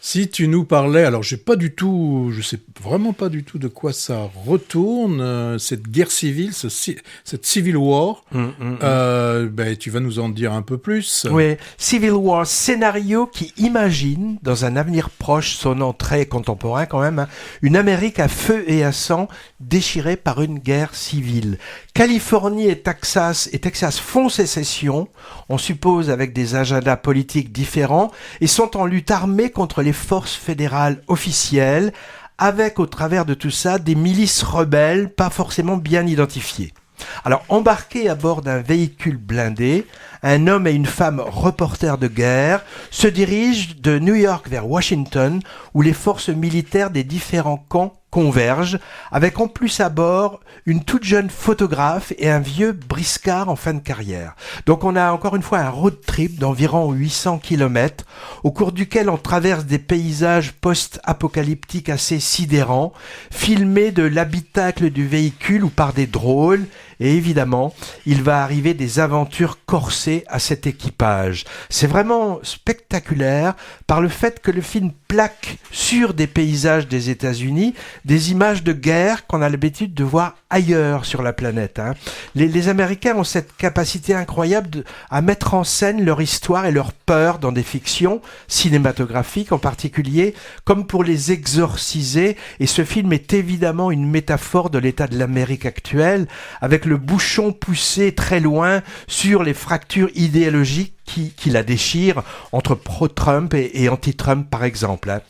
Si tu nous parlais, alors je sais vraiment pas du tout de quoi ça retourne, cette guerre civile, cette Civil War. Tu vas nous en dire un peu plus. Oui, Civil War, scénario qui imagine, dans un avenir proche sonnant très contemporain quand même, une Amérique à feu et à sang déchirée par une guerre civile. Californie et Texas font sécession, on suppose avec des agendas politiques différents, et sont en lutte armée contre les forces fédérales officielles, avec au travers de tout ça des milices rebelles pas forcément bien identifiées. Alors, embarqués à bord d'un véhicule blindé, un homme et une femme reporters de guerre se dirigent de New York vers Washington, où les forces militaires des différents camps convergent, avec en plus à bord une toute jeune photographe et un vieux briscard en fin de carrière. Donc on a encore une fois un road trip d'environ 800 km, au cours duquel on traverse des paysages post-apocalyptiques assez sidérants, filmés de l'habitacle du véhicule ou par des drones, et évidemment, il va arriver des aventures corsées à cet équipage. C'est vraiment spectaculaire par le fait que le film plaque sur des paysages des États-Unis des images de guerre qu'on a l'habitude de voir ailleurs sur la planète. Les Américains ont cette capacité incroyable à mettre en scène leur histoire et leur peur dans des fictions cinématographiques en particulier, comme pour les exorciser. Et ce film est évidemment une métaphore de l'état de l'Amérique actuelle, avec le bouchon poussé très loin sur les fractures idéologiques qui la déchirent entre pro-Trump et anti-Trump par exemple.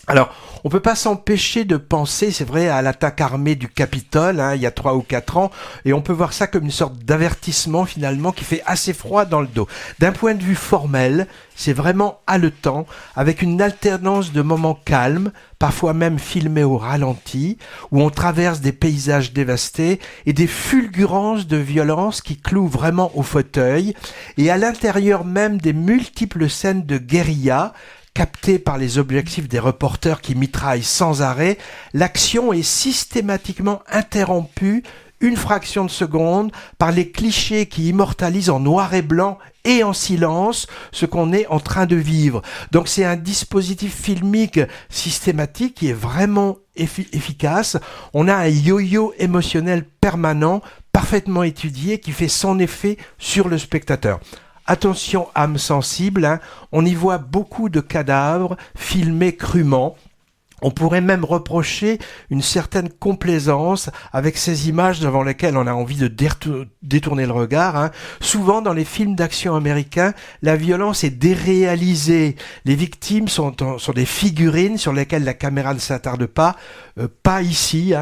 Alors, on peut pas s'empêcher de penser, c'est vrai, à l'attaque armée du Capitole, il y a 3 ou 4 ans, et on peut voir ça comme une sorte d'avertissement finalement qui fait assez froid dans le dos. D'un point de vue formel, c'est vraiment haletant, avec une alternance de moments calmes, parfois même filmés au ralenti, où on traverse des paysages dévastés et des fulgurances de violence qui clouent vraiment au fauteuil, et à l'intérieur même des multiples scènes de guérilla, captée par les objectifs des reporters qui mitraillent sans arrêt, l'action est systématiquement interrompue une fraction de seconde par les clichés qui immortalisent en noir et blanc et en silence ce qu'on est en train de vivre. Donc c'est un dispositif filmique systématique qui est vraiment efficace. On a un yo-yo émotionnel permanent, parfaitement étudié, qui fait son effet sur le spectateur. Attention, âme sensible, on y voit beaucoup de cadavres filmés crûment. On pourrait même reprocher une certaine complaisance avec ces images devant lesquelles on a envie de détourner le regard. Souvent, dans les films d'action américains, la violence est déréalisée. Les victimes sont des figurines sur lesquelles la caméra ne s'attarde pas. Pas ici.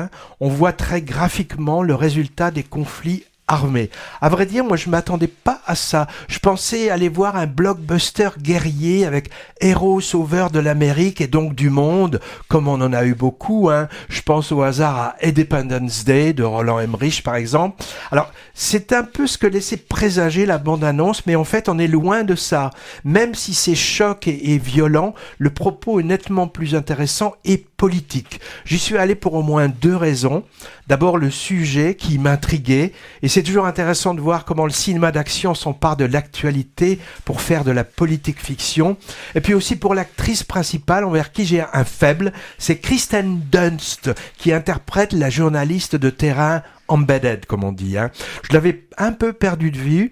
On voit très graphiquement le résultat des conflits armée. À vrai dire, moi je m'attendais pas à ça. Je pensais aller voir un blockbuster guerrier avec héros sauveurs de l'Amérique et donc du monde, comme on en a eu beaucoup. Je pense au hasard à Independence Day de Roland Emmerich par exemple. Alors c'est un peu ce que laissait présager la bande-annonce, mais en fait on est loin de ça. Même si c'est choc et violent, le propos est nettement plus intéressant et politique. J'y suis allé pour au moins 2 raisons. D'abord le sujet qui m'intriguait, et c'est toujours intéressant de voir comment le cinéma d'action s'empare de l'actualité pour faire de la politique fiction. Et puis aussi pour l'actrice principale envers qui j'ai un faible, c'est Kristen Dunst qui interprète la journaliste de terrain embedded comme on dit. Je l'avais un peu perdu de vue.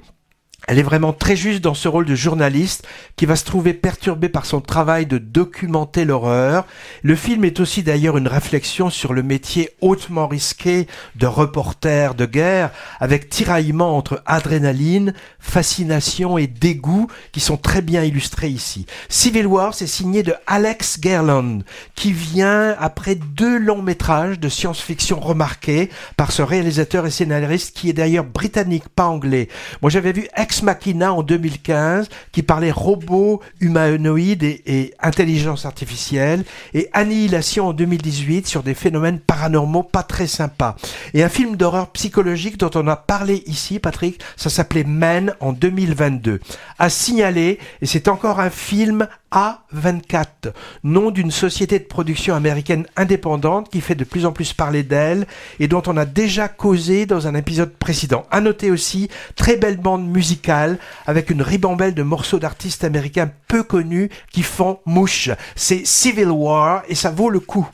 Elle est vraiment très juste dans ce rôle de journaliste qui va se trouver perturbé par son travail de documenter l'horreur. Le film est aussi d'ailleurs une réflexion sur le métier hautement risqué de reporter de guerre, avec tiraillement entre adrénaline, fascination et dégoût qui sont très bien illustrés ici. Civil War, c'est signé de Alex Garland, qui vient après 2 longs métrages de science-fiction remarqués par ce réalisateur et scénariste qui est d'ailleurs britannique, pas anglais. Moi j'avais vu Ex Machina en 2015 qui parlait robots, humanoïdes et intelligence artificielle, et Annihilation en 2018 sur des phénomènes paranormaux pas très sympas. Et un film d'horreur psychologique dont on a parlé ici, Patrick, ça s'appelait Men en 2022. À signaler, et c'est encore un film A24, nom d'une société de production américaine indépendante qui fait de plus en plus parler d'elle et dont on a déjà causé dans un épisode précédent. À noter aussi, très belle bande musicale avec une ribambelle de morceaux d'artistes américains peu connus qui font mouche. C'est Civil War et ça vaut le coup.